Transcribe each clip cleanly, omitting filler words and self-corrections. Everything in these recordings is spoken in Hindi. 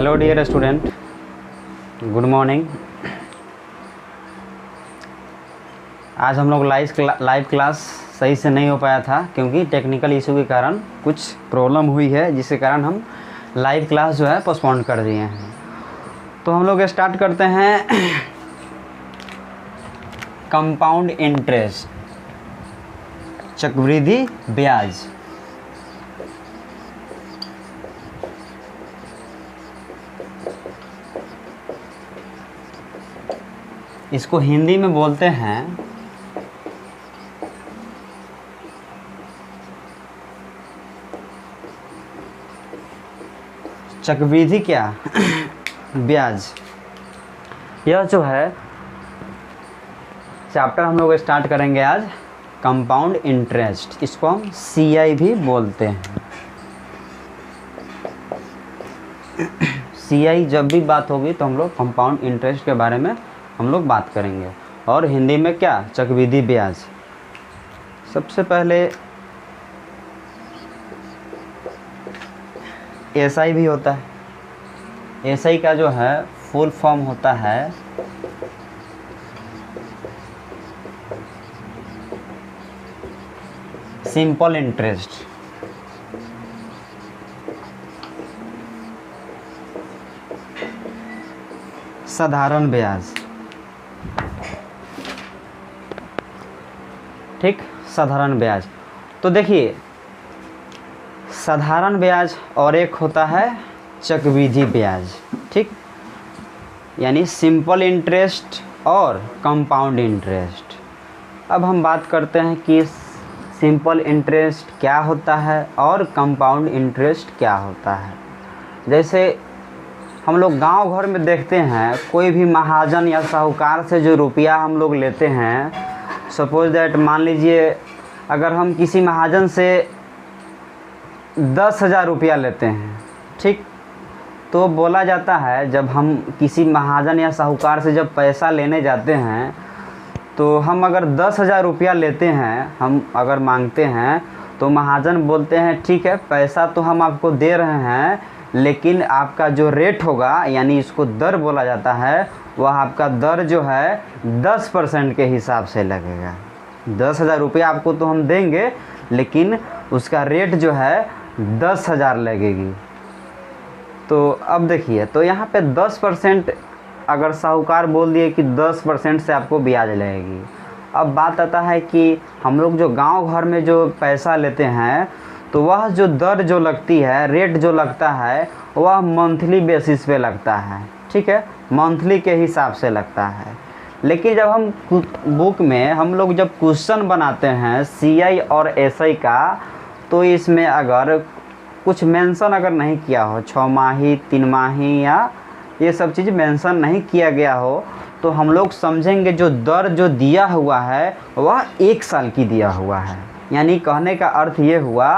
Hello dear student, good morning. आज हम लोग लाइव क्लास सही से नहीं हो पाया था क्योंकि टेक्निकल इशू के कारण कुछ प्रॉब्लम हुई है, जिसके कारण हम लाइव क्लास जो है पोस्टपोन कर दिए हैं। तो हम लोग स्टार्ट करते हैं कंपाउंड इंटरेस्ट, चक्रवृद्धि ब्याज। इसको हिंदी में बोलते हैं चक्रवृद्धि क्या ब्याज। यह जो है चैप्टर हम लोग स्टार्ट करेंगे आज, कंपाउंड इंटरेस्ट। इसको हम CI भी बोलते हैं। CI जब भी बात होगी तो हम लोग कंपाउंड इंटरेस्ट के बारे में हम लोग बात करेंगे, और हिंदी में क्या, चक्रवृद्धि ब्याज। सबसे पहले SI भी होता है। SI का जो है फुल फॉर्म होता है सिंपल इंटरेस्ट। साधारण ब्याज, ठीक, साधारण ब्याज। तो देखिए, साधारण ब्याज और एक होता है चक्रवृद्धि ब्याज, ठीक, यानी सिंपल इंटरेस्ट और कंपाउंड इंटरेस्ट। अब हम बात करते हैं कि सिंपल इंटरेस्ट क्या होता है और कंपाउंड इंटरेस्ट क्या होता है। जैसे हम लोग गांव घर में देखते हैं, कोई भी महाजन या साहूकार से जो रुपया हम लोग लेते हैं, सपोज दैट मान लीजिए अगर हम किसी महाजन से 10,000 रुपया लेते हैं, ठीक, तो बोला जाता है जब हम किसी महाजन या साहूकार से जब पैसा लेने जाते हैं तो हम अगर 10,000 रुपया लेते हैं, हम अगर मांगते हैं तो महाजन बोलते हैं ठीक है, पैसा तो हम आपको दे रहे हैं, लेकिन आपका जो रेट होगा, यानी इसको दर बोला जाता है, वह आपका दर जो है 10% के हिसाब से लगेगा। 10,000 रुपया आपको तो हम देंगे, लेकिन उसका रेट जो है 10,000 लगेगी। तो अब देखिए, तो यहाँ पे 10% अगर साहूकार बोल दिए कि 10% से आपको ब्याज लगेगी। अब बात आता है कि हम लोग जो गांव घर में जो पैसा लेते हैं, तो वह जो दर जो लगती है, रेट जो लगता है, वह मंथली बेसिस पे लगता है, ठीक है, मंथली के हिसाब से लगता है। लेकिन जब हम बुक में हम लोग जब क्वेश्चन बनाते हैं CI और SI का, तो इसमें अगर कुछ मेंशन अगर नहीं किया हो, 6 माही 3 माही या ये सब चीज़ मेंशन नहीं किया गया हो, तो हम लोग समझेंगे जो दर जो दिया हुआ है वह 1 साल की दिया हुआ है। यानी कहने का अर्थ ये हुआ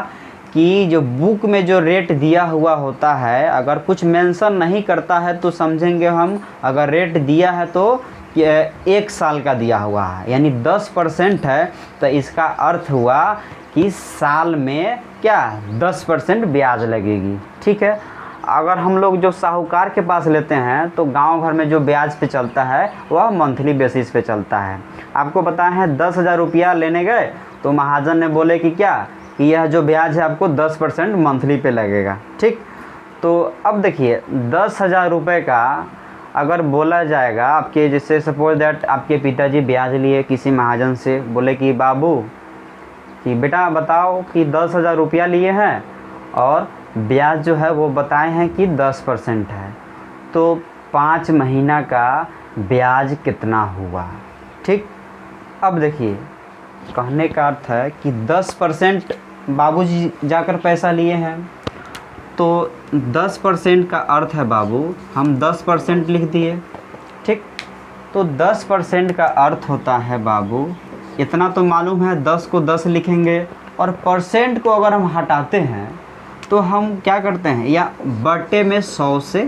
कि जो बुक में जो रेट दिया हुआ होता है, अगर कुछ मेंशन नहीं करता है तो समझेंगे हम, अगर रेट दिया है तो 1 साल का दिया हुआ है, यानी 10% है, तो इसका अर्थ हुआ कि साल में क्या 10% ब्याज लगेगी, ठीक है। अगर हम लोग जो साहूकार के पास लेते हैं तो गांव घर में जो ब्याज पे चलता है वह मंथली बेसिस पे चलता है। आपको पता है 10,000 रुपया लेने गए तो महाजन ने बोले कि क्या, कि यह जो ब्याज है आपको 10% मंथली पे लगेगा, ठीक। तो अब देखिए 10,000 रुपये का अगर बोला जाएगा आपके, जैसे सपोज दैट आपके पिताजी ब्याज लिए किसी महाजन से, बोले कि बाबू कि बेटा बताओ कि 10,000 रुपया लिए हैं और ब्याज जो है वो बताए हैं कि 10% है, तो 5 महीना का ब्याज कितना हुआ, ठीक। अब देखिए, कहने का अर्थ है कि 10% बाबूजी जाकर पैसा लिए हैं, तो 10% का अर्थ है बाबू, हम 10% लिख दिए, ठीक। तो 10% का अर्थ होता है बाबू, इतना तो मालूम है, 10 को 10 लिखेंगे, और परसेंट को अगर हम हटाते हैं तो हम क्या करते हैं, या बटे में 100 से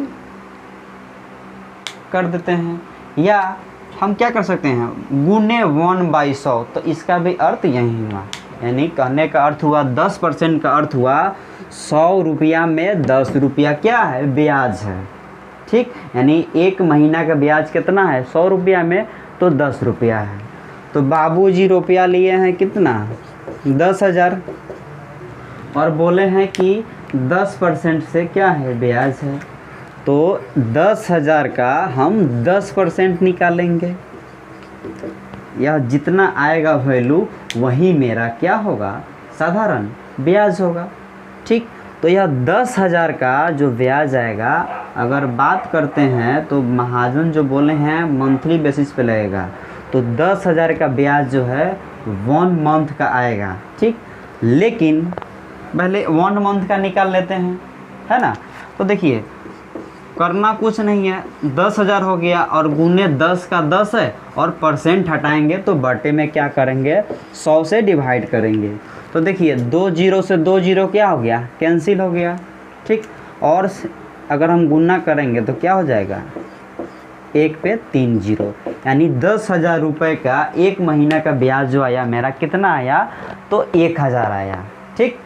कर देते हैं, या हम क्या कर सकते हैं, गुने 1/100। तो इसका भी अर्थ यही हुआ, यानी कहने का अर्थ हुआ 10% का अर्थ हुआ 100 रुपया में 10 रुपया क्या है, ब्याज है, ठीक, यानी एक महीना का ब्याज कितना है 100 रुपया में, तो 10 रुपया है। तो बाबूजी रुपया लिए हैं कितना 10,000 और बोले हैं कि 10% से क्या है ब्याज है, तो 10,000 का हम 10% निकालेंगे। यह जितना आएगा वैल्यू वही मेरा क्या होगा साधारण ब्याज होगा। ठीक, तो यह 10,000 का जो ब्याज आएगा, अगर बात करते हैं तो महाजन जो बोले हैं मंथली बेसिस पे लगेगा, तो 10,000 का ब्याज जो है 1 मंथ का आएगा। ठीक, लेकिन पहले 1 मंथ का निकाल लेते हैं, है ना। तो देखिए करना कुछ नहीं है, 10,000 हो गया और गुने 10 का 10 है और परसेंट हटाएंगे तो बटे में क्या करेंगे 100 से डिवाइड करेंगे। तो देखिए 2 जीरो से 2 जीरो क्या हो गया कैंसिल हो गया। ठीक, और अगर हम गुना करेंगे तो क्या हो जाएगा 1 पे 3 जीरो, यानी 10,000 रुपये का एक महीना का ब्याज जो आया मेरा कितना आया, तो 1,000 आया। ठीक,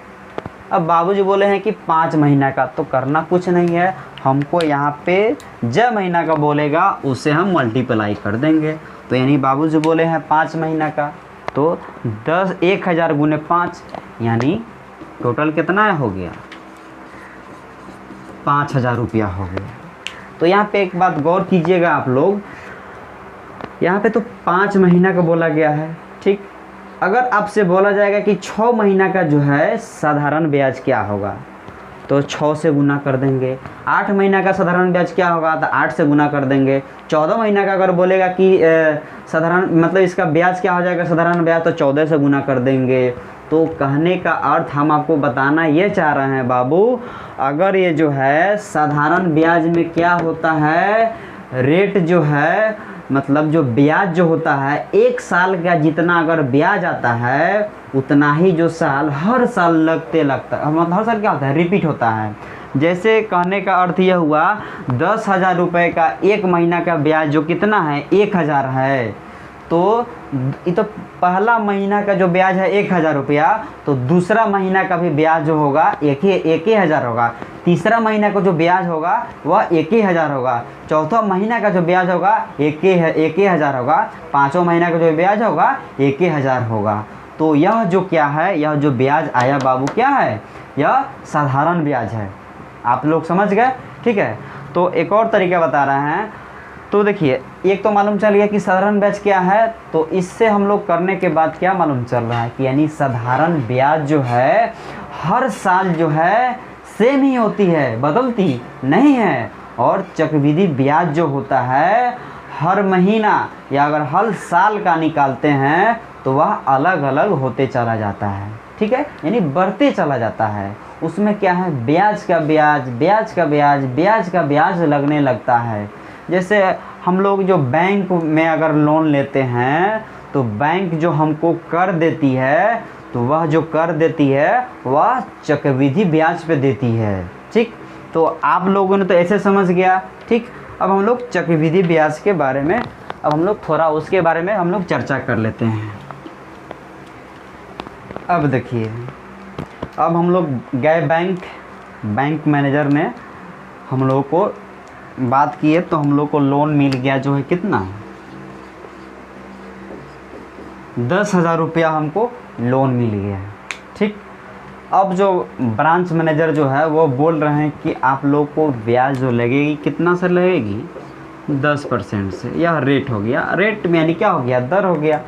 अब बाबूजी बोले हैं कि 5 महीना का, तो करना कुछ नहीं है, हमको यहाँ पे जब महीना का बोलेगा उससे हम मल्टीप्लाई कर देंगे। तो यानी बाबूजी बोले हैं 5 महीना का, तो 1,000 गुने 5 यानी टोटल कितना हो गया 5,000 रुपया हो गया। तो यहाँ पे एक बात गौर कीजिएगा आप लोग, यहाँ पे तो 5 महीना का बोला गया है। ठीक, अगर आपसे बोला जाएगा कि 6 महीना का जो है साधारण ब्याज क्या होगा, तो 6 से गुना कर देंगे। 8 महीना का साधारण ब्याज क्या होगा, तो 8 से गुना कर देंगे। 14 महीना का अगर बोलेगा कि साधारण मतलब इसका ब्याज क्या हो जाएगा साधारण ब्याज, तो 14 से गुना कर देंगे। तो कहने का अर्थ हम आपको बताना ये चाह रहे हैं बाबू, अगर ये जो है साधारण ब्याज में क्या होता है, रेट जो है मतलब जो ब्याज जो होता है 1 साल का जितना अगर ब्याज आता है उतना ही जो साल हर साल लगता है, मतलब हर साल क्या होता है रिपीट होता है। जैसे कहने का अर्थ यह हुआ 10,000 रुपये का एक महीना का ब्याज जो कितना है 1,000 है, तो ये तो पहला महीना का जो ब्याज है 1,000 रुपया, तो दूसरा महीना का भी ब्याज जो होगा एक ही हज़ार होगा। तीसरा महीना का जो ब्याज होगा वह 1,000 होगा। चौथा महीना का जो ब्याज होगा एक ही हज़ार होगा। पाँचों महीना का जो ब्याज होगा 1,000 होगा। तो यह जो क्या है, यह जो ब्याज आया बाबू क्या है, यह साधारण ब्याज है। आप लोग समझ गए। ठीक है, तो एक और तरीका बता रहे हैं। तो देखिए एक तो मालूम चल गया कि साधारण ब्याज क्या है, तो इससे हम लोग करने के बाद क्या मालूम चल रहा है कि यानी साधारण ब्याज जो है हर साल जो है सेम ही होती है, बदलती नहीं है। और चक्रवृद्धि ब्याज जो होता है हर महीना या अगर हर साल का निकालते हैं तो वह अलग अलग होते चला जाता है। ठीक है, यानी बढ़ते चला जाता है। उसमें क्या है ब्याज का ब्याज, ब्याज का ब्याज, ब्याज का ब्याज लगने लगता है। जैसे हम लोग जो बैंक में अगर लोन लेते हैं तो बैंक जो हमको कर देती है, तो वह जो कर देती है वह चक्रवृद्धि ब्याज पे देती है। ठीक, तो आप लोगों ने तो ऐसे समझ गया। ठीक, अब हम लोग चक्रवृद्धि ब्याज के बारे में अब हम लोग थोड़ा उसके बारे में हम लोग चर्चा कर लेते हैं। अब देखिए, अब हम लोग गए बैंक मैनेजर ने हम लोगों को बात की है, तो हम लोग को लोन मिल गया जो है कितना 10,000 रुपया हमको लोन मिल गया है। ठीक, अब जो ब्रांच मैनेजर जो है वो बोल रहे हैं कि आप लोग को ब्याज जो लगेगी कितना से लगेगी 10% से। यह रेट हो गया, रेट में यानी क्या हो गया दर हो गया।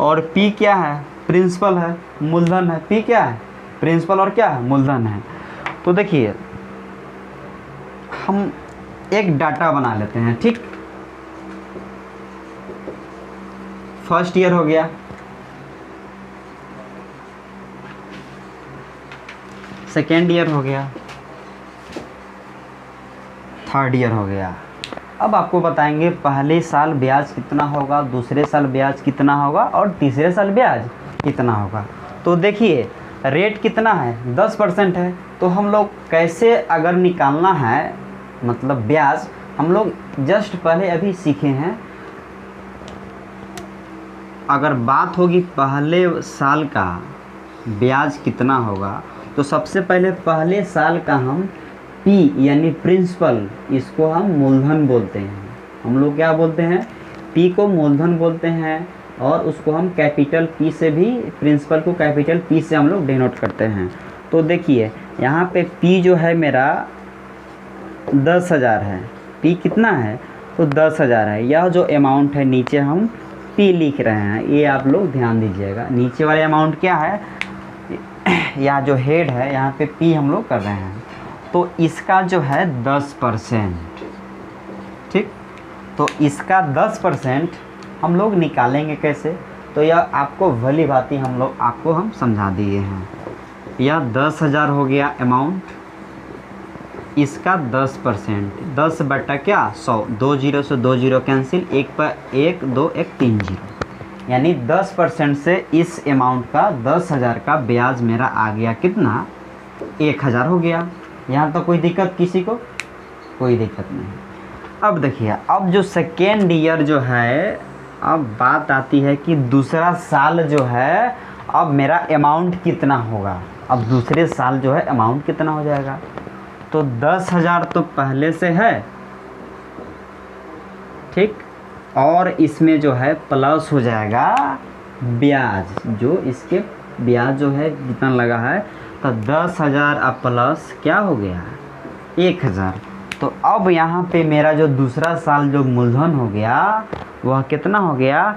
और पी क्या है प्रिंसिपल है, मूलधन है। पी क्या है प्रिंसिपल और क्या है मूलधन है। तो देखिए हम एक डाटा बना लेते हैं। ठीक, फर्स्ट ईयर हो गया, सेकेंड ईयर हो गया, थर्ड ईयर हो गया। अब आपको बताएंगे पहले साल ब्याज कितना होगा, दूसरे साल ब्याज कितना होगा और तीसरे साल ब्याज कितना होगा। तो देखिए रेट कितना है 10% है, तो हम लोग कैसे अगर निकालना है मतलब ब्याज, हम लोग जस्ट पहले अभी सीखे हैं। अगर बात होगी पहले साल का ब्याज कितना होगा, तो सबसे पहले पहले साल का हम पी यानी प्रिंसिपल, इसको हम मूलधन बोलते हैं। हम लोग क्या बोलते हैं, पी को मूलधन बोलते हैं, और उसको हम कैपिटल पी से भी, प्रिंसिपल को कैपिटल पी से हम लोग डिनोट करते हैं। तो देखिए यहाँ पे पी जो है मेरा 10,000 है। पी कितना है, तो 10,000 है। यह जो अमाउंट है नीचे हम पी लिख रहे हैं, ये आप लोग ध्यान दीजिएगा। नीचे वाले अमाउंट क्या है, या जो हेड है यहाँ पे पी हम लोग कर रहे हैं। तो इसका जो है 10%, ठीक। तो इसका 10% हम लोग निकालेंगे कैसे, तो यह आपको भली भांति हम समझा दिए हैं। यह 10,000 हो गया अमाउंट, इसका 10%, 10 बटा क्या 100, 2 जीरो से 2 जीरो कैंसिल, 1 पर 1 2 1 3 जीरो, यानी 10% से इस अमाउंट का 10,000 का ब्याज मेरा आ गया कितना, 1,000 हो गया। यहाँ तो कोई दिक्कत किसी को, कोई दिक्कत नहीं। अब देखिए, अब जो सेकेंड ईयर जो है, अब बात आती है कि दूसरा साल जो है अब मेरा अमाउंट कितना होगा। अब दूसरे साल जो है अमाउंट कितना हो जाएगा, तो 10,000 तो पहले से है, ठीक, और इसमें जो है प्लस हो जाएगा ब्याज, जो इसके ब्याज जो है जितना लगा है, तो 10,000 अब प्लस क्या हो गया 1,000। तो अब यहाँ पे मेरा जो दूसरा साल जो मूलधन हो गया वह कितना हो गया,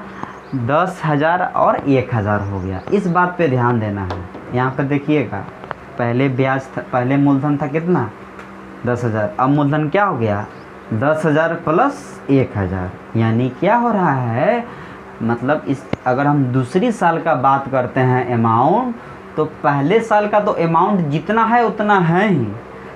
10,000 और 1,000 हो गया। इस बात पे ध्यान देना है। यहाँ पे देखिएगा, पहले ब्याज था, पहले मूलधन था कितना 10,000, अब मूलधन क्या हो गया 10,000 प्लस 1,000, यानी क्या हो रहा है, मतलब इस अगर हम दूसरी साल का बात करते हैं अमाउंट, तो पहले साल का तो अमाउंट जितना है उतना है ही,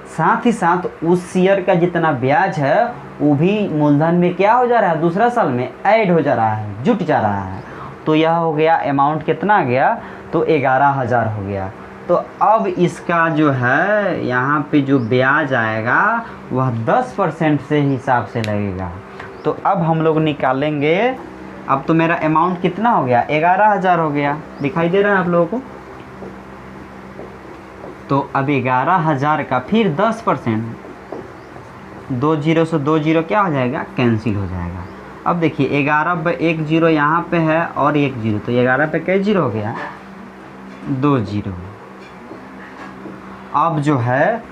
साथ ही साथ उस ईयर का जितना ब्याज है वो भी मूलधन में क्या हो जा रहा है, दूसरा साल में ऐड हो जा रहा है, जुट जा रहा है। तो यह हो गया अमाउंट कितना आ गया, तो 11,000 हो गया। तो अब इसका जो है यहाँ पे जो ब्याज आएगा वह 10% से हिसाब से लगेगा। तो अब हम लोग निकालेंगे, अब तो मेरा अमाउंट कितना हो गया 11,000 हो गया, दिखाई दे रहा है आप लोगों को। तो अब 11,000 का फिर 10%, 2 जीरो से 2 जीरो क्या हो जाएगा, कैंसिल हो जाएगा। अब देखिए 11 पे 1 जीरो यहाँ पे है और 1 जीरो, तो 11 पे कई जीरो हो गया, 2 जीरो। अब जो है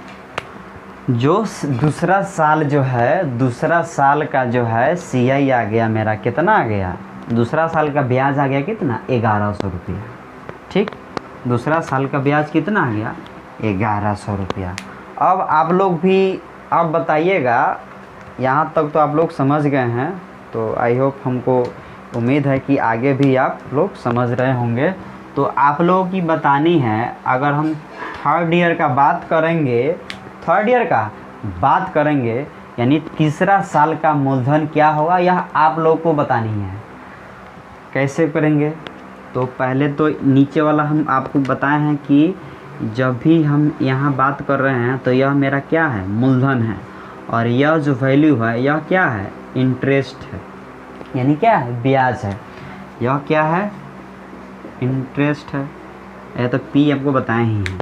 जो दूसरा साल जो है, दूसरा साल का जो है CI आ गया मेरा, कितना आ गया, दूसरा साल का ब्याज आ गया कितना 1,100 रुपया, ठीक। दूसरा साल का ब्याज कितना आ गया 1,100 रुपया। अब आप लोग भी आप बताइएगा, यहाँ तक तो आप लोग समझ गए हैं, तो आई होप, हमको उम्मीद है कि आगे भी आप लोग समझ रहे होंगे। तो आप लोगों की बतानी है, अगर हम थर्ड ईयर का बात करेंगे, थर्ड ईयर का बात करेंगे यानी तीसरा साल का मूलधन क्या होगा, यह आप लोग को बतानी है। कैसे करेंगे, तो पहले तो नीचे वाला हम आपको बताए हैं कि जब भी हम यहाँ बात कर रहे हैं तो यह मेरा क्या है, मूलधन है, और यह जो वैल्यू है यह क्या है, इंटरेस्ट है, यानी क्या है, ब्याज है। यह क्या है, इंटरेस्ट है। यह तो पी आपको बताए ही हैं।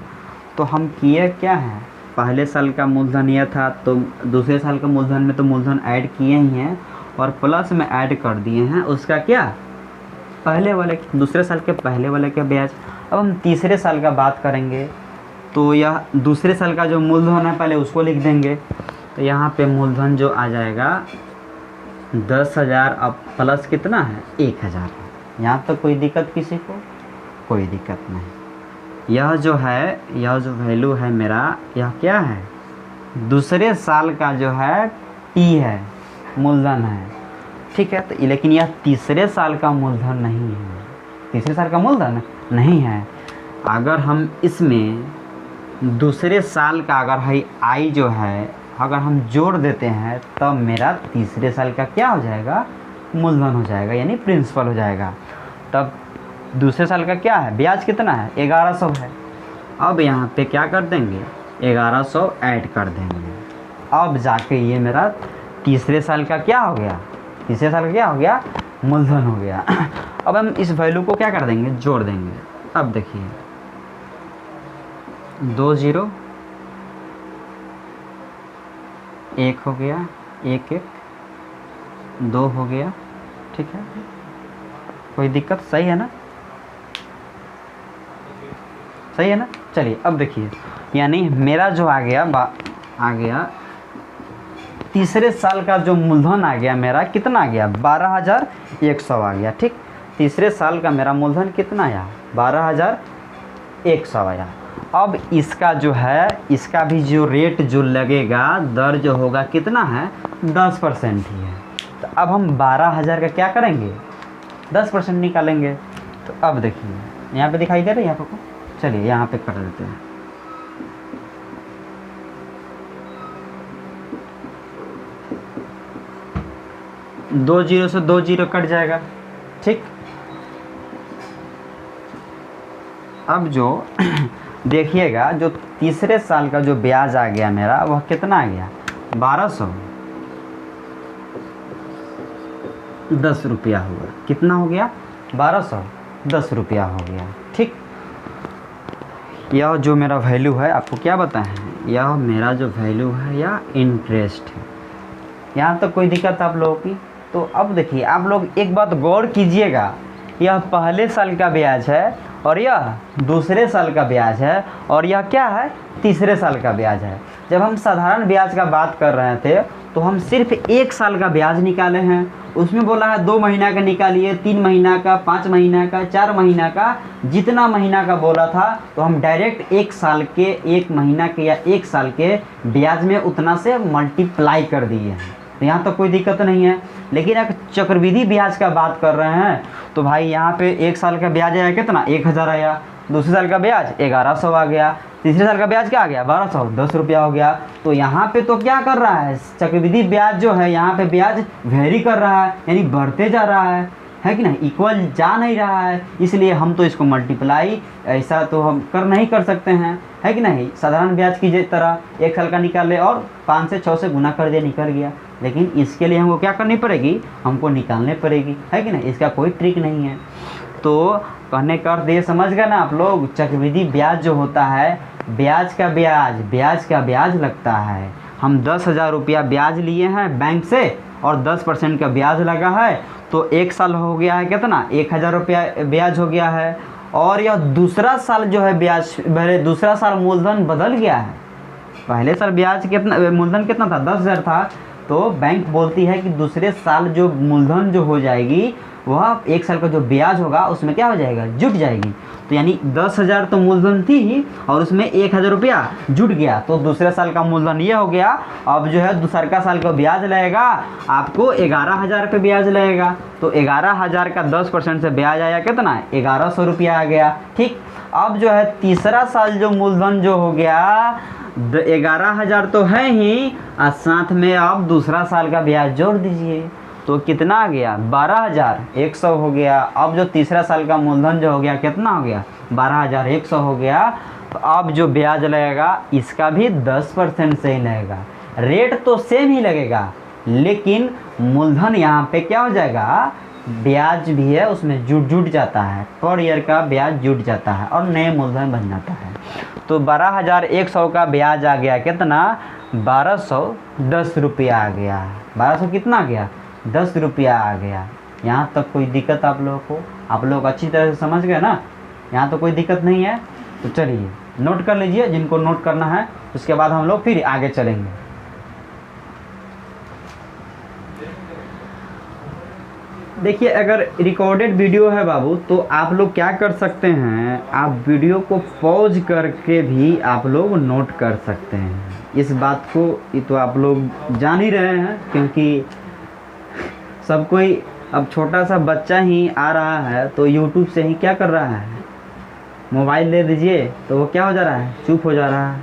तो हम किए क्या है, पहले साल का मूलधन यह था, तो दूसरे साल का मूलधन में तो मूलधन ऐड किए ही हैं और प्लस में ऐड कर दिए हैं उसका क्या, पहले वाले, दूसरे साल के पहले वाले का ब्याज। अब हम तीसरे साल का बात करेंगे, तो यह दूसरे साल का जो मूलधन है पहले उसको लिख देंगे। तो यहाँ पे मूलधन जो आ जाएगा 10,000, अब प्लस कितना है 1,000 है। यहाँ तक कोई दिक्कत किसी को, कोई दिक्कत नहीं। यह जो है, यह जो वैल्यू है मेरा, यह क्या है, दूसरे साल का जो है पी है, मूलधन है, ठीक है। तो लेकिन यह तीसरे साल का मूलधन नहीं है, तीसरे साल का मूलधन नहीं है। अगर हम इसमें दूसरे साल का अगर है आई जो है, अगर हम जोड़ देते हैं तब मेरा तीसरे साल का क्या हो जाएगा, मूलधन हो जाएगा, यानी प्रिंसिपल हो जाएगा। तब दूसरे साल का क्या है, ब्याज कितना है 1,100 है। अब यहाँ पे क्या कर देंगे, 1,100 ऐड कर देंगे। अब जाके ये मेरा तीसरे साल का क्या हो गया, तीसरे साल का क्या हो गया, मूलधन हो गया। अब हम इस वैल्यू को क्या कर देंगे, जोड़ देंगे। अब देखिए 2 जीरो एक हो गया, एक एक, दो हो गया, ठीक है, कोई दिक्कत? सही है ना, सही है ना। चलिए अब देखिए, यानी मेरा जो आ गया तीसरे साल का जो मूलधन आ गया मेरा, कितना आ गया? 12,100 आ गया, ठीक। तीसरे साल का मेरा मूलधन कितना आया? 12,100 आया। अब इसका जो है, इसका भी जो रेट जो लगेगा, दर जो होगा कितना है? 10% ही है। तो अब हम 12,000 का क्या करेंगे? 10% निकालेंगे। तो अब देखिए यहाँ पे दिखाई दे रही है आपको, चलिए यहाँ पे कर लेते हैं। दो जीरो से 2 जीरो कट जाएगा, ठीक। अब जो देखिएगा, जो तीसरे साल का जो ब्याज आ गया मेरा, वह कितना आ गया? 1210 रुपया हुआ। कितना हो गया? 1210 रुपया हो गया, ठीक। यह जो मेरा वैल्यू है, आपको क्या बताएं, यह मेरा जो वैल्यू है या इंटरेस्ट है। यहाँ तक कोई दिक्कत आप लोगों की? तो अब देखिए, आप लोग एक बात गौर कीजिएगा, यह पहले साल का ब्याज है और यह दूसरे साल का ब्याज है, और यह क्या है? तीसरे साल का ब्याज है। जब हम साधारण ब्याज का बात कर रहे थे तो हम सिर्फ 1 साल का ब्याज निकाले हैं। उसमें बोला है 2 महीना का निकालिए, 3 महीना का, 5 महीना का, 4 महीना का, जितना महीना का बोला था तो हम डायरेक्ट 1 साल के, 1 महीना के या 1 साल के ब्याज में उतना से मल्टीप्लाई कर दिए हैं। तो यहाँ तो कोई दिक्कत नहीं है। लेकिन अगर चक्रवृद्धि ब्याज का बात कर रहे हैं तो भाई यहाँ पे 1 साल का ब्याज आया कितना? 1,000 आया। दूसरे साल का ब्याज 1,100 आ गया। तीसरे साल का ब्याज क्या आ गया? 1,210 रुपया हो गया। तो यहाँ पे तो क्या कर रहा है? चक्रवृद्धि ब्याज जो है, यहाँ पे ब्याज वेरी कर रहा है, यानी बढ़ते जा रहा है कि नहीं? इक्वल जा नहीं रहा है। इसलिए हम तो इसको मल्टीप्लाई ऐसा तो हम नहीं कर सकते हैं, है कि नहीं? साधारण ब्याज की तरह 1 साल का निकाल ले और 5 से 6 से गुना कर दिया, निकल गया। लेकिन इसके लिए हमको क्या करनी पड़ेगी? हमको निकालने पड़ेगी, है कि नहीं? इसका कोई ट्रिक नहीं है। तो कहने का अर्थ ये समझ गए ना आप लोग, चक्रवृद्धि ब्याज जो होता है, ब्याज का ब्याज लगता है। हम 10,000 रुपया ब्याज लिए हैं बैंक से और 10% का ब्याज लगा है, तो 1 साल हो गया है कितना? 1,000 रुपया ब्याज हो गया है। और यह दूसरा साल जो है ब्याज, दूसरा साल मूलधन बदल गया है। पहले साल ब्याज कितना, मूलधन कितना था? 10,000 था। तो बैंक बोलती है कि दूसरे साल जो मूलधन जो हो जाएगी, वह 1 साल का जो ब्याज होगा उसमें क्या हो जाएगा? जुट जाएगी। तो यानी 10,000 तो मूलधन थी ही और उसमें 1,000 रुपया जुट गया, तो दूसरे साल का मूलधन ये हो गया। अब जो है दूसरा साल का ब्याज लगेगा आपको 11,000 पे ब्याज लगेगा। तो 11,000 का 10% से ब्याज आया कितना? 1,100 रुपया आ गया, ठीक। अब जो है तीसरा साल जो मूलधन जो हो गया, 11,000 तो है ही, और साथ में आप दूसरा साल का ब्याज जोड़ दीजिए, तो कितना आ गया? 12,100 हो गया। अब जो तीसरा साल का मूलधन जो हो गया कितना हो गया? 12,100 हो गया। तो अब जो ब्याज लगेगा इसका भी 10% से ही लगेगा। रेट तो सेम ही लगेगा, लेकिन मूलधन यहाँ पे क्या हो जाएगा? ब्याज भी है उसमें जुट जाता है, पर ईयर का ब्याज जुट जाता है और नए मूलधन बन जाता है। तो 12,100 का ब्याज आ गया कितना? 1,210 रुपया आ गया। 1200 कितना आ गया? 10 रुपया आ गया। यहाँ तक कोई दिक्कत आप लोगों को? आप लोग अच्छी तरह से समझ गए ना? यहाँ तो कोई दिक्कत नहीं है। तो चलिए नोट कर लीजिए जिनको नोट करना है, उसके बाद हम लोग फिर आगे चलेंगे। देखिए, अगर रिकॉर्डेड वीडियो है बाबू, तो आप लोग क्या कर सकते हैं, आप वीडियो को पॉज करके भी आप लोग नोट कर सकते हैं। इस बात को ये तो आप लोग जान ही रहे हैं, क्योंकि सब कोई, अब छोटा सा बच्चा ही आ रहा है तो यूट्यूब से ही क्या कर रहा है? मोबाइल दे दीजिए तो वो क्या हो जा रहा है? चुप हो जा रहा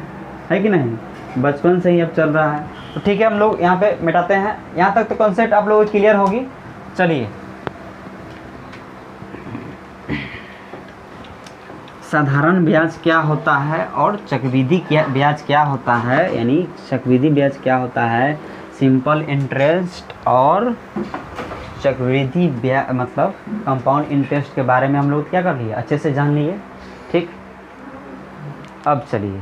है कि नहीं? बचपन से ही अब चल रहा है। तो ठीक है, हम लोग यहाँ पे मिटाते हैं। यहाँ तक तो कॉन्सेप्ट आप लोगों को क्लियर होगी। चलिए, साधारण ब्याज क्या होता है और चक्रवृद्धि ब्याज क्या होता है, यानी चक्रवृद्धि ब्याज क्या होता है, सिंपल इंटरेस्ट और चक्रवृद्धि ब्याज मतलब कंपाउंड इंटरेस्ट के बारे में हम लोग क्या कर लिए, अच्छे से जान लिए, ठीक। अब चलिए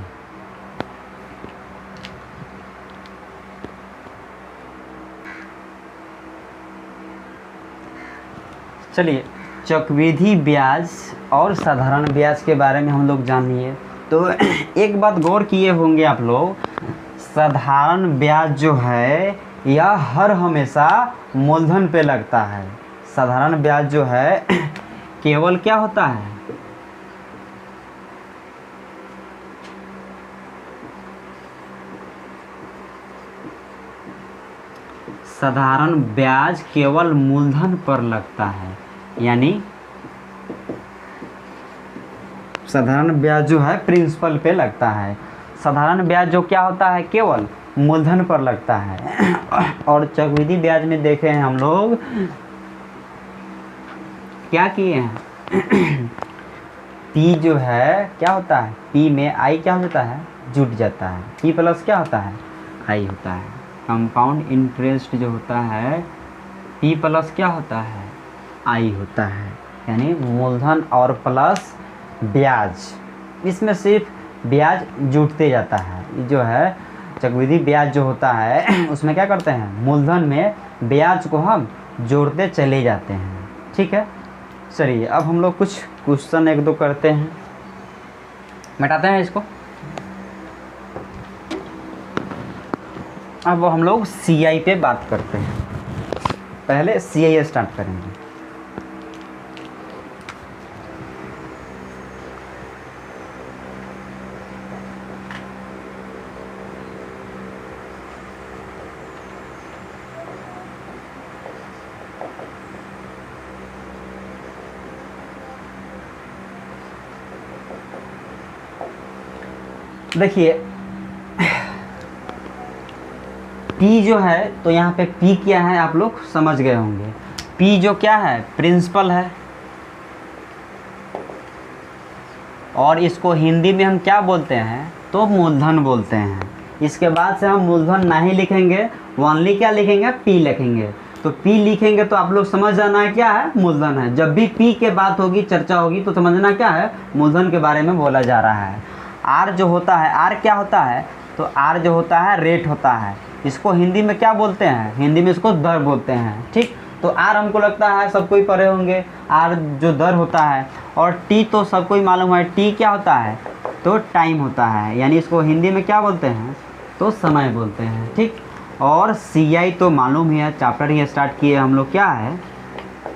चलिए चक्रवृद्धि ब्याज और साधारण ब्याज के बारे में हम लोग जानिए। तो एक बात गौर किए होंगे आप लोग, साधारण ब्याज जो है यह हर हमेशा मूलधन पे लगता है। साधारण ब्याज जो है केवल क्या होता है, साधारण ब्याज केवल मूलधन पर लगता है, यानी साधारण ब्याज जो है प्रिंसिपल पे लगता है। साधारण ब्याज जो क्या होता है केवल मूलधन पर लगता है। और चक्रवृद्धि ब्याज में देखे हैं हम लोग क्या किए हैं पी जो है क्या होता है, पी में आई क्या होता है, जुट जाता है। पी प्लस क्या होता है, आई होता है। कंपाउंड इंटरेस्ट जो होता है पी प्लस क्या होता है, आई होता है, यानी मूलधन और प्लस ब्याज। इसमें सिर्फ ब्याज जुटते जाता है। ये जो है चक्रवृद्धि ब्याज जो होता है उसमें क्या करते हैं, मूलधन में ब्याज को हम जोड़ते चले जाते हैं। ठीक है, चलिए अब हम लोग कुछ क्वेश्चन एक दो करते हैं, मिटाते हैं इसको। अब हम लोग सीआई पे बात करते हैं। पहले सीआई स्टार्ट करेंगे। देखिए पी जो है, तो यहाँ पे पी क्या है आप लोग समझ गए होंगे। पी जो क्या है, प्रिंसिपल है। और इसको हिंदी में हम क्या बोलते हैं, तो मूलधन बोलते हैं। इसके बाद से हम मूलधन नहीं लिखेंगे, ओनली क्या लिखेंगे, पी लिखेंगे। तो पी लिखेंगे तो आप लोग समझ जाना है क्या है, मूलधन है। जब भी पी के बात होगी, चर्चा होगी, तो समझना क्या है, मूलधन के बारे में बोला जा रहा है। आर जो होता है, आर क्या होता है, तो आर जो होता है रेट होता है। इसको हिंदी में क्या बोलते हैं, हिंदी में इसको दर बोलते हैं। ठीक, तो आर हमको लगता है सबको ही पढ़े होंगे, आर जो दर होता है। और टी तो सबको ही मालूम है, टी क्या होता है, तो टाइम होता है, यानी इसको हिंदी में क्या बोलते हैं, तो समय बोलते हैं। ठीक, और सी आई तो मालूम ही है, चैप्टर ही स्टार्ट किए हम लोग, क्या है,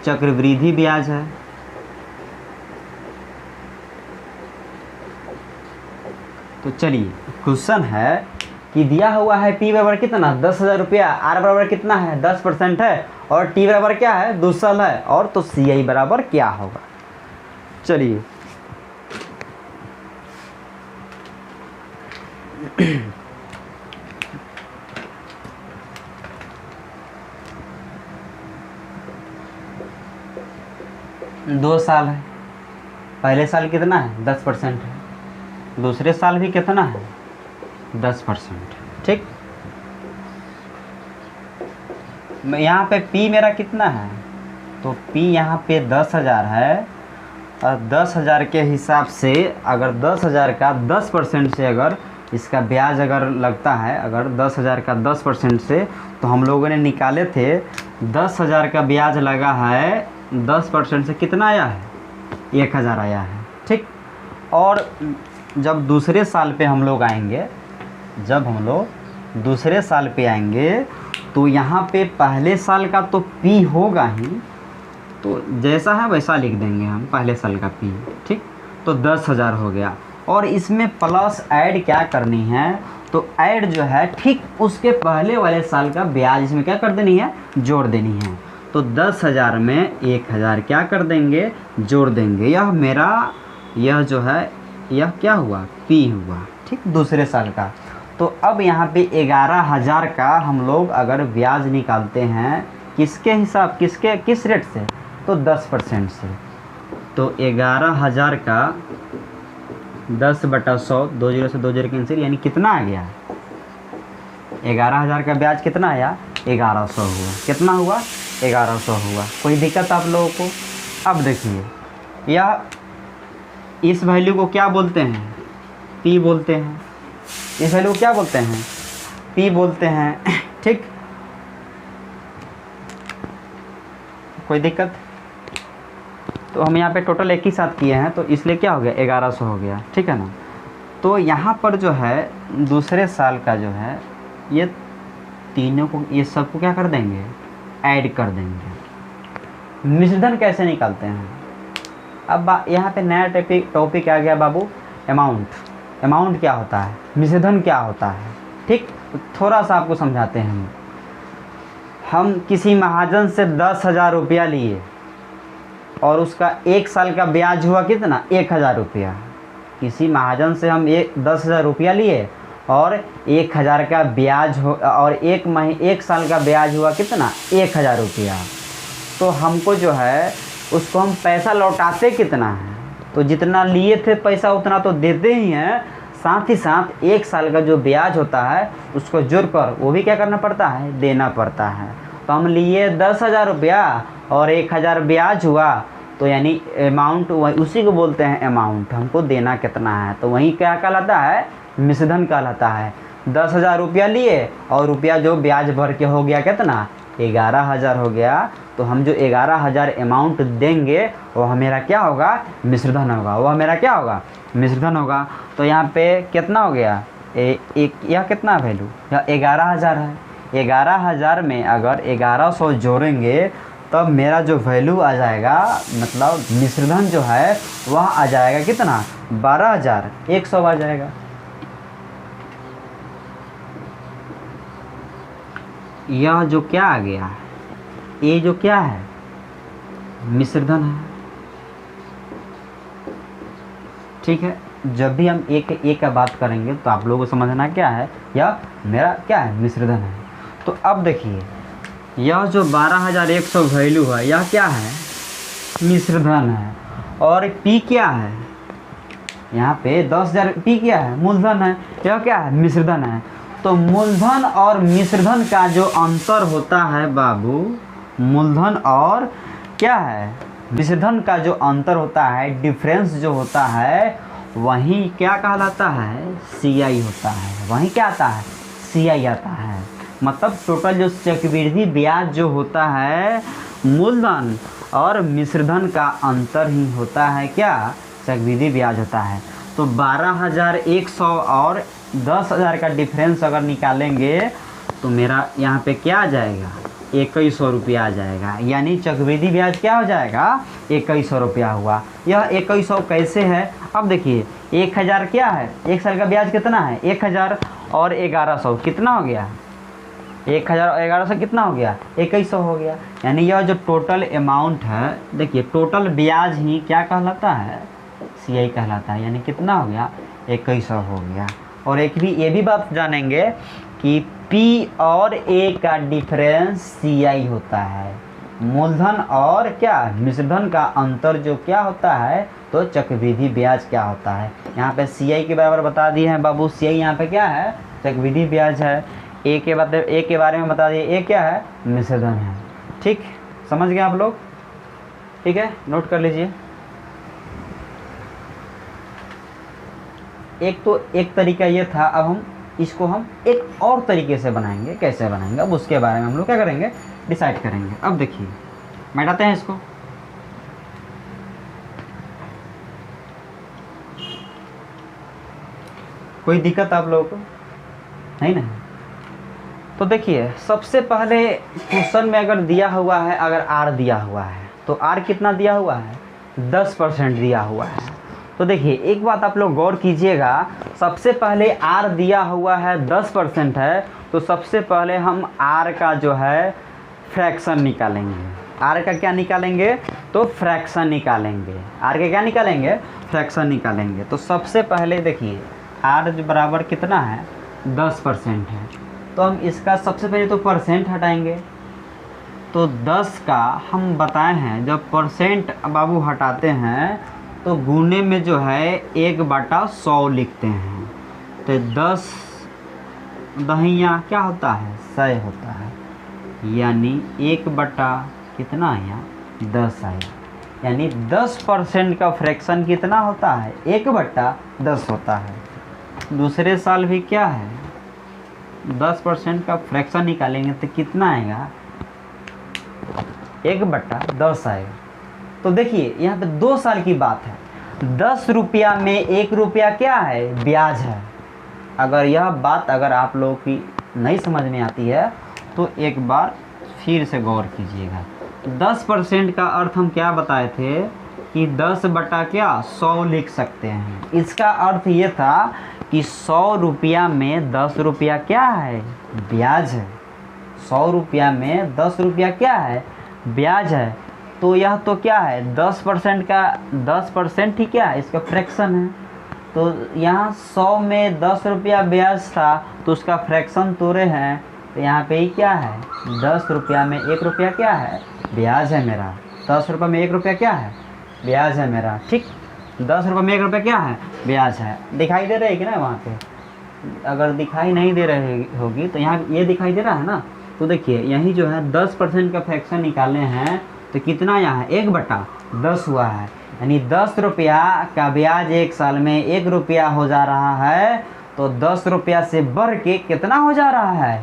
चक्रवृद्धि ब्याज है। तो चलिए क्वेश्चन है कि दिया हुआ है पी बराबर कितना, 10,000 रुपया, आर बराबर कितना है, 10% है, और टी बराबर क्या है, 2 साल है, और तो सी आई बराबर क्या होगा। चलिए दो साल है, पहले साल कितना है, 10% है, दूसरे साल भी कितना है, 10%। ठीक, यहाँ पे P मेरा कितना है, तो P यहाँ पे 10,000 है। और 10,000 के हिसाब से अगर 10,000 का 10% से अगर इसका ब्याज अगर लगता है, अगर 10,000 का 10% से, तो हम लोगों ने निकाले थे 10,000 का ब्याज लगा है, 10% से कितना आया है, 1,000 आया है। ठीक, और जब दूसरे साल पे हम लोग आएंगे, जब हम लोग दूसरे साल पे आएंगे, तो यहाँ पे पहले साल का तो P होगा ही, तो जैसा है वैसा लिख देंगे हम, पहले साल का P। ठीक, तो 10,000 हो गया। और इसमें प्लस ऐड क्या करनी है, तो ऐड जो है ठीक उसके पहले वाले साल का ब्याज इसमें क्या कर देनी है, जोड़ देनी है। तो 10,000 में 1,000 क्या कर देंगे, जोड़ देंगे। यह मेरा, यह जो है, यह क्या हुआ, P हुआ। ठीक, दूसरे साल का। तो अब यहाँ पे 11,000 का हम लोग अगर ब्याज निकालते हैं, किसके हिसाब, किस रेट से, तो 10% से। तो 11,000 का 10/100, 2 0 से 2 0 कैंसिल, यानी कितना आ गया, 11,000 का ब्याज कितना आया, 1,100 हुआ। कितना हुआ, 1,100 हुआ। कोई दिक्कत आप लोगों को। अब देखिए, यह इस वैल्यू को क्या बोलते हैं, P बोलते हैं। इस वैल्यू को क्या बोलते हैं, P बोलते हैं। ठीक, कोई दिक्कत। तो हम यहाँ पे टोटल एक ही साथ किए हैं, तो इसलिए क्या हो गया 1100 हो गया, ठीक है ना। तो यहाँ पर जो है दूसरे साल का जो है ये तीनों को, ये सबको क्या कर देंगे, ऐड कर देंगे। मिश्रधन कैसे निकालते हैं, अब यहाँ पे नया टॉपिक आ गया बाबू, अमाउंट। अमाउंट क्या होता है, मिश्रधन क्या होता है, ठीक। तो थोड़ा सा आपको समझाते हैं। हम किसी महाजन से 10,000 रुपया लिए और उसका 1 साल का ब्याज हुआ कितना, 1,000 रुपया। किसी महाजन से हम 10,000 रुपया लिए और 1,000 का ब्याज हो, और 1 साल का ब्याज हुआ कितना, 1,000 रुपया। तो हमको जो है उसको हम पैसा लौटाते कितना है, तो जितना लिए थे पैसा उतना तो देते ही हैं, साथ ही साथ 1 साल का जो ब्याज होता है उसको जोड़कर वो भी क्या करना पड़ता है, देना पड़ता है। तो हम लिए 10,000 रुपया और 1,000 ब्याज हुआ, तो यानी अमाउंट उसी को बोलते हैं अमाउंट, हमको देना कितना है। तो वही क्या कहलाता है, मिश्रधन कहलाता है। 10,000 रुपया लिए और रुपया जो ब्याज भर के हो गया कितना, 11,000 हो गया। तो हम जो 11,000 अमाउंट देंगे वो हमेरा क्या होगा, मिश्रधन होगा, वो हमेरा क्या होगा, मिश्रधन होगा। तो यहाँ पे कितना हो गया, यह कितना वैल्यू, यह 11,000 है। 11,000 में अगर 1100 जोड़ेंगे तब मेरा जो वैल्यू आ जाएगा, मतलब मिश्रधन जो है वह आ जाएगा कितना, 12,100 आ जाएगा। यह जो क्या आ गया, ये जो क्या है, मिश्रधन है, ठीक है। जब भी हम एक का बात करेंगे तो आप लोगों को समझना क्या है, यह मेरा क्या है, मिश्रधन है। तो अब देखिए यह जो 12,100 वैल्यू है यह क्या है, मिश्रधन है। और P क्या है, यहाँ पे 10,000 P क्या है, मूलधन है, यह क्या है, मिश्रधन है। तो मूलधन और मिश्रधन का जो अंतर होता है बाबू, मूलधन और क्या है, मिश्रधन का जो अंतर होता है, डिफरेंस जो होता है, वही क्या कहलाता है, CI होता है। वही क्या आता है, CI आता है। मतलब टोटल जो चक्रवृद्धि ब्याज जो होता है, मूलधन और मिश्रधन का अंतर ही होता है क्या, चक्रवृद्धि ब्याज होता है। तो 12,100 और 10,000 का डिफरेंस अगर निकालेंगे तो मेरा यहाँ पे क्या आ जाएगा, 2,100 रुपया आ जाएगा। यानी चक्रवृद्धि ब्याज क्या हो जाएगा, 2,100 रुपया हुआ। यह 2,100 कैसे है, अब देखिए 1,000 क्या है, 1 साल का ब्याज कितना है, 1,000 और 1,100 कितना हो गया, 1,000 और 1,100 कितना हो गया, 2,100 हो गया। यानी यह जो टोटल अमाउंट है, देखिए टोटल ब्याज ही क्या कहलाता है, CI कहलाता है। यानी कितना हो गया, 2,100 हो गया। और एक भी ये भी बात जानेंगे कि P और A का डिफरेंस CI होता है। मूलधन और क्या, मिश्रधन का अंतर जो क्या होता है, तो चक्रवृद्धि ब्याज क्या होता है। यहाँ पे CI के बराबर बता दिए हैं बाबू, CI यहाँ पे क्या है, चक्रवृद्धि ब्याज है। A के बारे में बता दिए, A क्या है, मिश्रधन है। ठीक, समझ गए आप लोग, ठीक है, नोट कर लीजिए। एक तरीका ये था, अब हम इसको हम एक और तरीके से बनाएंगे। कैसे बनाएंगे, अब उसके बारे में हम लोग क्या करेंगे, डिसाइड करेंगे। अब देखिए मिटाते हैं इसको, कोई दिक्कत आप लोगों को नहीं ना। तो देखिए सबसे पहले क्वेश्चन में अगर दिया हुआ है, अगर R दिया हुआ है तो R कितना दिया हुआ है, 10% दिया हुआ है। तो देखिए एक बात आप लोग गौर कीजिएगा, सबसे पहले R दिया हुआ है 10% है, तो सबसे पहले हम R का जो है फ्रैक्शन निकालेंगे। R का क्या निकालेंगे, तो फ्रैक्शन निकालेंगे। R के क्या निकालेंगे, फ्रैक्शन निकालेंगे। तो सबसे पहले देखिए R जो बराबर कितना है, 10% है। तो हम इसका सबसे पहले तो परसेंट हटाएंगे। तो 10 का हम बताए हैं, जब परसेंट बाबू हटाते हैं तो गुने में जो है 1/100 लिखते हैं। तो 10 दहिया क्या होता है, 100 होता है। यानी 1/ कितना आया, 10 आया। यानी 10% का फ्रैक्शन कितना होता है, 1/10 होता है। दूसरे साल भी क्या है, 10% का फ्रैक्शन निकालेंगे तो कितना आएगा, 1/10 आएगा। तो देखिए यहाँ पे 2 साल की बात है। 10 रुपया में 1 रुपया क्या है, ब्याज है। अगर यह बात अगर आप लोगों की नहीं समझ में आती है तो एक बार फिर से गौर कीजिएगा। 10% का अर्थ हम क्या बताए थे कि 10 बटा क्या 100 लिख सकते हैं। इसका अर्थ ये था कि 100 रुपया में 10 रुपया क्या है, ब्याज है। 100 रुपया में 10 रुपया क्या है, ब्याज है। तो यह तो क्या है 10% का 10% ही क्या है, इसका फ्रैक्शन है। तो यहाँ 100 में 10 रुपया ब्याज था तो उसका फ्रैक्शन तोड़े हैं, तो यहाँ पे ही क्या है 10 रुपया में 1 रुपया क्या है, ब्याज है मेरा। 10 रुपये में 1 रुपया क्या है, ब्याज है मेरा। ठीक, 10 रुपये में 1 रुपया क्या है, ब्याज है। दिखाई दे रही है कि ना वहाँ पे? अगर दिखाई नहीं दे रही होगी तो यहाँ ये दिखाई दे रहा है ना। तो देखिए यही जो है 10% का फ्रैक्शन निकालने हैं तो कितना यहाँ 1/10 हुआ है, यानी 10 रुपया का ब्याज 1 साल में 1 रुपया हो जा रहा है। तो 10 रुपया से बढ़ के कितना हो जा रहा है,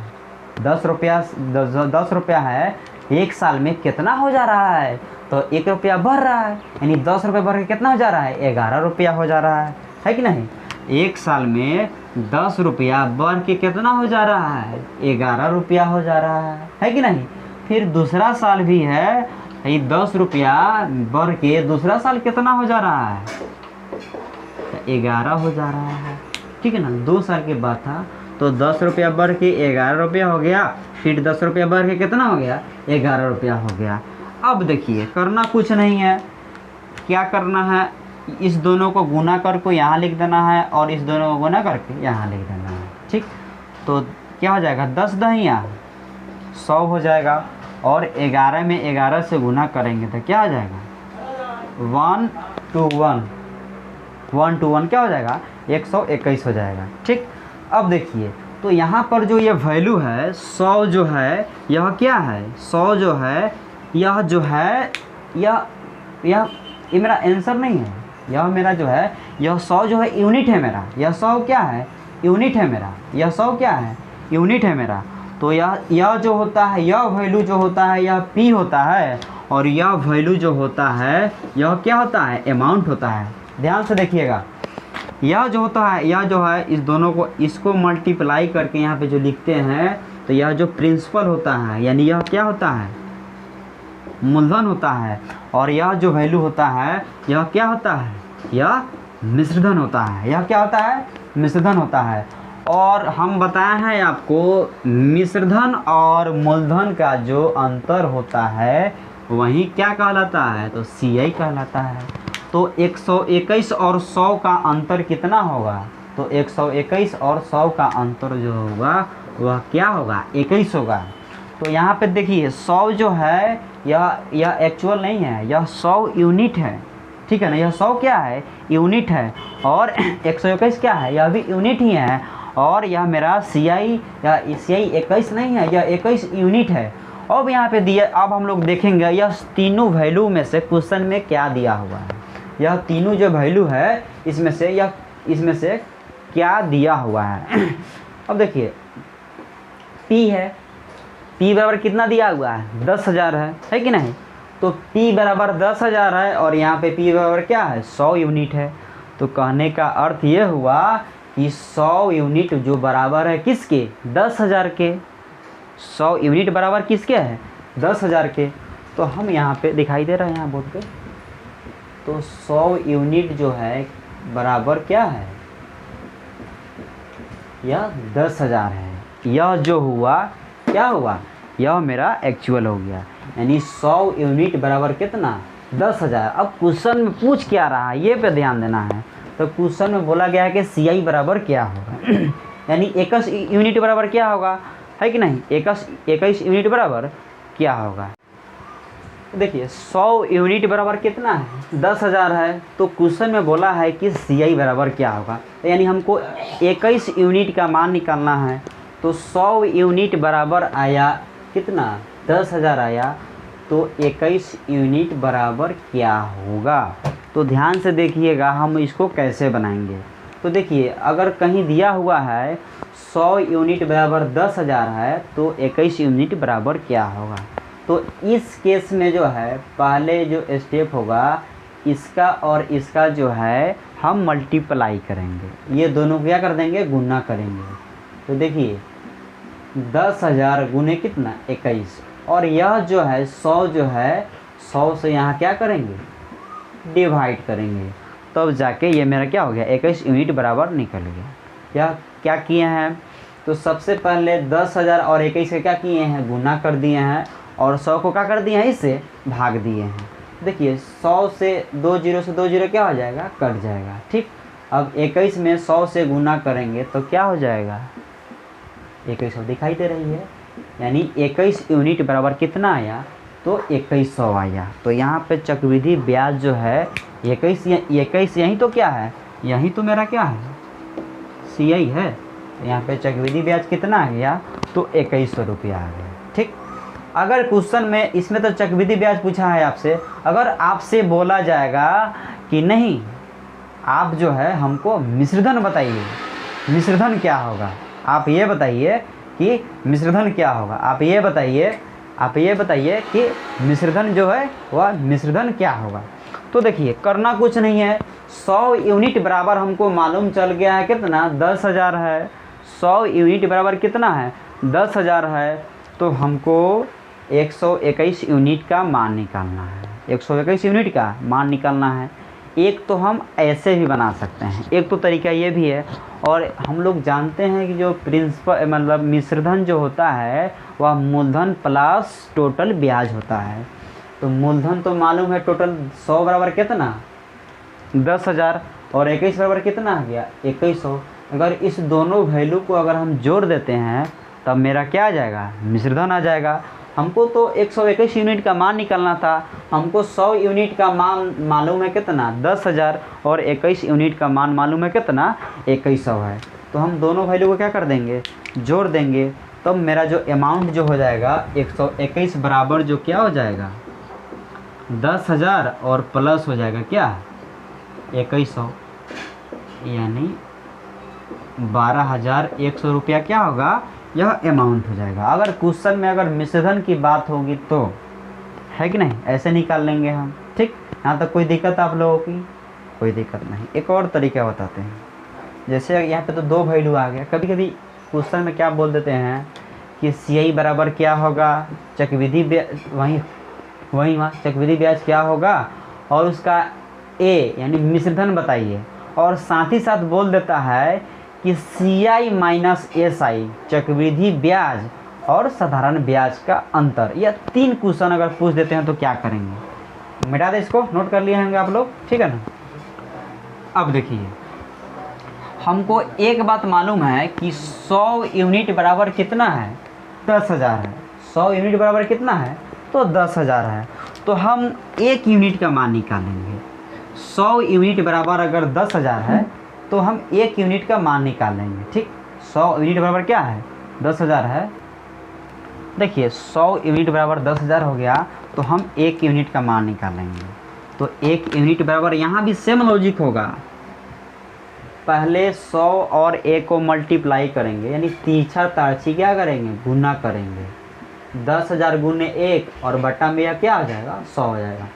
10 रुपया है 1 साल में कितना हो जा रहा है, तो 1 रुपया बढ़ रहा है, यानी 10 रुपये बढ़ के कितना हो जा रहा है, 11 रुपया हो जा रहा है कि नहीं। 1 साल में 10 रुपया बढ़ के कितना हो जा रहा है, 11 रुपया हो जा रहा है कि नहीं। फिर दूसरा साल भी है, ये 10 रुपया बढ़ के दूसरा साल कितना हो जा रहा है, 11 हो जा रहा है। ठीक है ना, 2 साल के बाद था तो 10 रुपया बढ़ के 11 रुपया हो गया, फिर 10 रुपया बढ़ के कितना हो गया, 11 रुपया हो गया। अब देखिए करना कुछ नहीं है, क्या करना है, इस दोनों को गुना करके यहाँ लिख देना है और इस दोनों को गुना करके यहाँ लिख देना है। ठीक, तो क्या हो जाएगा 10 दहिया 100 हो जाएगा, और 11 में 11 से गुना करेंगे तो क्या हो जाएगा 1 to 1 क्या हो जाएगा 121 हो जाएगा। ठीक, अब देखिए तो यहाँ पर जो ये वैल्यू है 100 जो है यह क्या है, 100 जो है यह जो है यह मेरा आंसर नहीं है, यह मेरा जो है यह 100 जो है यूनिट है मेरा, यह 100 क्या है यूनिट है मेरा, यह 100 क्या है यूनिट है मेरा। तो यह जो होता है यह वैल्यू जो होता है यह P होता है, और यह वैल्यू जो होता है यह क्या होता है अमाउंट होता है। ध्यान से देखिएगा, यह जो होता है यह जो है इस दोनों को इसको मल्टीप्लाई करके यहाँ पे जो लिखते हैं तो यह जो प्रिंसिपल होता है यानी यह क्या होता है मूलधन होता है, और यह जो वैल्यू होता है यह क्या होता है, यह मिश्रधन होता है। यह क्या होता है, मिश्रधन होता है। और हम बताए हैं आपको मिश्रधन और मूलधन का जो अंतर होता है वही क्या कहलाता है, तो CI कहलाता है। तो 121 और 100 का अंतर कितना होगा, तो 121 और 100 का अंतर जो होगा वह क्या होगा 21 होगा। तो यहाँ पे देखिए 100 जो है यह एक्चुअल नहीं है, यह 100 यूनिट है। ठीक है ना, यह 100 क्या है यूनिट है, और 121 क्या है, यह भी यूनिट ही है। और यह मेरा CI या CI 21 नहीं है, यह 21 यूनिट है। अब यहाँ पे दिया, अब हम लोग देखेंगे यह तीनों वैल्यू में से क्वेश्चन में क्या दिया हुआ है, यह तीनों जो वैल्यू है इसमें से क्या दिया हुआ है। अब देखिए P है, P बराबर कितना दिया हुआ है 10,000 है कि नहीं। तो P बराबर 10,000 है और यहाँ पे P बराबर क्या है 100 यूनिट है। तो कहने का अर्थ ये हुआ कि 100 यूनिट जो बराबर है किसके 10,000 के, 100 यूनिट बराबर किसके है 10,000 के। तो हम यहाँ पे दिखाई दे रहा है यहाँ बोर्ड पे, तो 100 यूनिट जो है बराबर क्या है, यह 10,000 है। यह जो हुआ क्या हुआ, यह मेरा एक्चुअल हो गया, यानी 100 यूनिट बराबर कितना 10,000। अब क्वेश्चन में पूछ क्या रहा है ये पे ध्यान देना है। तो क्वेश्चन में बोला गया है कि CI बराबर क्या होगा यानी 21 यूनिट बराबर क्या होगा, है कि नहीं, 21 यूनिट बराबर क्या होगा। देखिए 100 यूनिट बराबर कितना है 10,000 है, तो क्वेश्चन में बोला है कि CI बराबर क्या होगा, तो यानी हमको 21 यूनिट का मान निकालना है। तो 100 यूनिट बराबर आया कितना 10,000 आया, तो 21 यूनिट बराबर क्या होगा। तो ध्यान से देखिएगा हम इसको कैसे बनाएंगे। तो देखिए अगर कहीं दिया हुआ है 100 यूनिट बराबर 10,000 है तो 21 यूनिट बराबर क्या होगा। तो इस केस में जो है पहले जो स्टेप होगा इसका और इसका जो है हम मल्टीप्लाई करेंगे, ये दोनों क्या कर देंगे, गुना करेंगे। तो देखिए 10,000 गुने कितना 21, और यह जो है 100 जो है 100 से यहाँ क्या करेंगे, डिवाइड करेंगे, तब जाके ये मेरा क्या हो गया 21 यूनिट बराबर निकल गया। यह क्या किए हैं, तो सबसे पहले 10,000 और 21 के क्या किए हैं, गुना कर दिए हैं, और 100 को क्या कर दिए हैं, इससे भाग दिए हैं। देखिए 100 से 2 जीरो क्या हो जाएगा, कट जाएगा। ठीक, अब 21 में 100 से गुना करेंगे तो क्या हो जाएगा, 2100 दिखाई दे रही है, यानी 21 यूनिट बराबर कितना आया, तो 2100 आया। तो यहाँ पे चक्रवृद्धि ब्याज जो है 21 यही तो क्या है, यही तो मेरा क्या है, CI है। तो यहाँ पे चक्रवृद्धि ब्याज कितना आ गया, तो 2100 रुपया आ गया। ठीक, अगर क्वेश्चन में इसमें तो चक्रवृद्धि ब्याज पूछा है आपसे, अगर आपसे बोला जाएगा कि नहीं आप जो है हमको मिश्रधन बताइए, मिश्रधन क्या होगा, आप ये बताइए कि मिश्रधन क्या होगा, आप ये बताइए कि मिश्रधन जो है वह मिश्रधन क्या होगा। तो देखिए करना कुछ नहीं है, 100 यूनिट बराबर हमको मालूम चल गया है कितना, 10,000 है। 100 यूनिट बराबर कितना है, 10,000 है। तो हमको 121 यूनिट का मान निकालना है, 121 यूनिट का मान निकालना है। एक तो हम ऐसे भी बना सकते हैं, एक तो तरीका ये भी है, और हम लोग जानते हैं कि जो प्रिंसिपल मतलब मिश्रधन जो होता है वह मूलधन प्लस टोटल ब्याज होता है। तो मूलधन तो मालूम है टोटल 100 बराबर कितना 10,000, और 21 बराबर कितना आ गया 2100। अगर इस दोनों वैल्यू को अगर हम जोड़ देते हैं तब मेरा क्या आ जाएगा, मिश्रधन आ जाएगा। हमको तो 121 यूनिट का मान निकालना था, हमको 100 यूनिट का मान मालूम है कितना 10,000, और 21 यूनिट का मान मालूम है कितना 2100 है। तो हम दोनों वैल्यू को क्या कर देंगे, जोड़ देंगे, तब मेरा जो अमाउंट जो हो जाएगा 121 बराबर जो क्या हो जाएगा 10,000 और प्लस हो जाएगा क्या 2100, यानी 12,100 रुपया क्या होगा, यह अमाउंट हो जाएगा। अगर क्वेश्चन में अगर मिश्रधन की बात होगी तो है कि नहीं, ऐसे निकाल लेंगे हम। ठीक, यहाँ तक कोई दिक्कत आप लोगों की, कोई दिक्कत नहीं। एक और तरीका बताते हैं, जैसे यहाँ पे तो 2 वैल्यू आ गया, कभी कभी क्वेश्चन में क्या बोल देते हैं कि CI बराबर क्या होगा, चक्रवृद्धि ब्याज वहीं चक्रवृद्धि ब्याज क्या होगा, और उसका A यानी मिश्रधन बताइए, और साथ ही साथ बोल देता है कि CI माइनस SI चक्रवृद्धि ब्याज और साधारण ब्याज का अंतर। यह 3 क्वेश्चन अगर पूछ देते हैं तो क्या करेंगे, मिटा दे इसको, नोट कर लिए होंगे आप लोग, ठीक है ना। अब देखिए हमको एक बात मालूम है कि 100 यूनिट बराबर कितना है 10,000 है, 100 यूनिट बराबर कितना है तो 10,000 है। तो हम 1 यूनिट का मान निकालेंगे, 100 यूनिट बराबर अगर 10,000 है तो हम 1 यूनिट का मान निकालेंगे। ठीक, 100 यूनिट बराबर क्या है 10,000 है। देखिए 100 यूनिट बराबर 10,000 हो गया, तो हम 1 यूनिट का मान निकालेंगे। तो 1 यूनिट बराबर यहाँ भी सेम लॉजिक होगा, पहले 100 और 1 को मल्टीप्लाई करेंगे, यानी तीछा तारछी क्या करेंगे, गुना करेंगे। 10,000 गुने 1 और बट्टा में यह क्या आ जाएगा 100 हो जाएगा,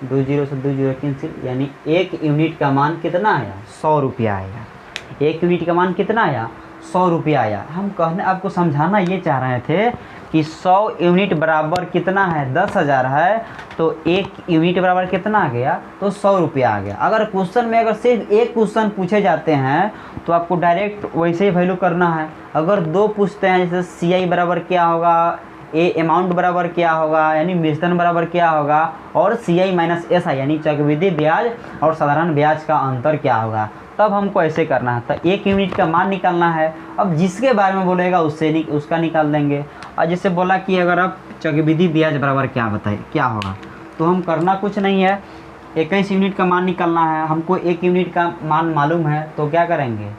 2 जीरो से 2 जीरो कैंसिल, यानी 1 यूनिट का मान कितना आया 100 रुपया आया। 1 यूनिट का मान कितना आया 100 रुपया आया। हम कहने आपको समझाना ये चाह रहे थे कि 100 यूनिट बराबर कितना है 10,000 है, तो 1 यूनिट बराबर कितना आ गया तो 100 रुपया आ गया। अगर क्वेश्चन में अगर सिर्फ एक क्वेश्चन पूछे जाते हैं तो आपको डायरेक्ट वैसे ही वैल्यू करना है। अगर 2 पूछते हैं जैसे CI बराबर क्या होगा, ए अमाउंट बराबर क्या होगा यानी मिश्रधन बराबर क्या होगा, और CI माइनस SI यानी चक्रवृद्धि ब्याज और साधारण ब्याज का अंतर क्या होगा, तब हमको ऐसे करना है। तो 1 यूनिट का मान निकालना है। अब जिसके बारे में बोलेगा उससे उसका निकाल देंगे। और जैसे बोला कि अगर आप चक्रवृद्धि ब्याज बराबर क्या बताइए क्या होगा, तो हम करना कुछ नहीं है, 21 यूनिट का मान निकालना है। हमको 1 यूनिट का मान मालूम है तो क्या करेंगे,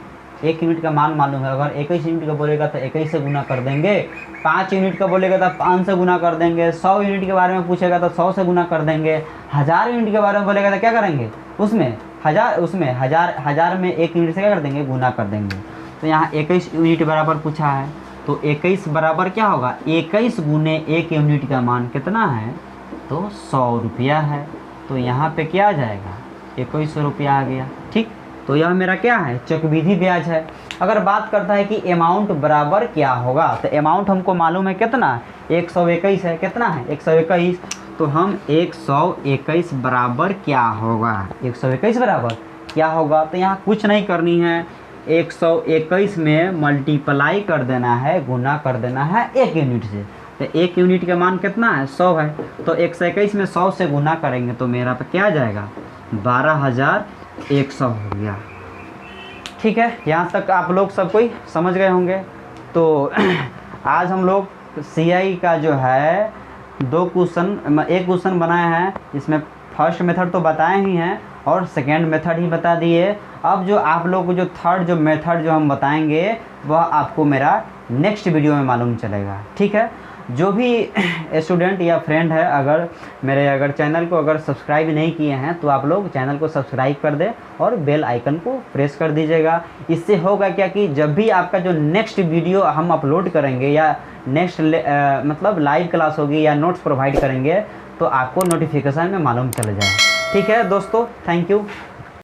1 यूनिट का मान मालूम है, अगर 21 यूनिट का बोलेगा तो 21 से गुना कर देंगे, 5 यूनिट का बोलेगा तो 5 से गुना कर देंगे, 100 यूनिट के बारे में पूछेगा तो 100 से गुना कर देंगे, 1000 यूनिट के बारे में बोलेगा तो क्या करेंगे, उसमें हज़ार में 1 यूनिट से क्या कर देंगे, गुना कर देंगे। तो यहाँ 21 यूनिट बराबर पूछा है, तो 21 बराबर क्या होगा, 21 गुने 1 यूनिट का मान कितना है, तो 100 रुपया है। तो यहाँ पे क्या आ जाएगा, 2100 रुपया आ गया। ठीक, तो यह मेरा क्या है, चक्रवृद्धि ब्याज है। अगर बात करता है कि अमाउंट बराबर क्या होगा, तो अमाउंट हमको मालूम है कितना, 121 है। कितना है, 121। तो हम 121 बराबर क्या होगा, 121 बराबर क्या होगा, तो यहाँ कुछ नहीं करनी है, 121 में मल्टीप्लाई कर देना है, गुना कर देना है 1 यूनिट से। तो 1 यूनिट का मान कितना है, 100 है। तो 121 में 100 से गुना करेंगे तो मेरा पे क्या आ जाएगा, 12,100 हो गया। ठीक है, यहाँ तक आप लोग सब कोई समझ गए होंगे। तो आज हम लोग CI का जो है 1 क्वेश्चन बनाए हैं। इसमें फर्स्ट मेथड तो बताए ही हैं और सेकेंड मेथड ही बता दिए। अब जो आप लोग को जो थर्ड जो मेथड जो हम बताएंगे वह आपको मेरा नेक्स्ट वीडियो में मालूम चलेगा। ठीक है, जो भी स्टूडेंट या फ्रेंड है अगर चैनल को अगर सब्सक्राइब नहीं किए हैं तो आप लोग चैनल को सब्सक्राइब कर दें और बेल आइकन को प्रेस कर दीजिएगा। इससे होगा क्या कि जब भी आपका जो नेक्स्ट वीडियो हम अपलोड करेंगे या नेक्स्ट मतलब लाइव क्लास होगी या नोट्स प्रोवाइड करेंगे तो आपको नोटिफिकेशन में मालूम चल जाए। ठीक है दोस्तों, थैंक यू।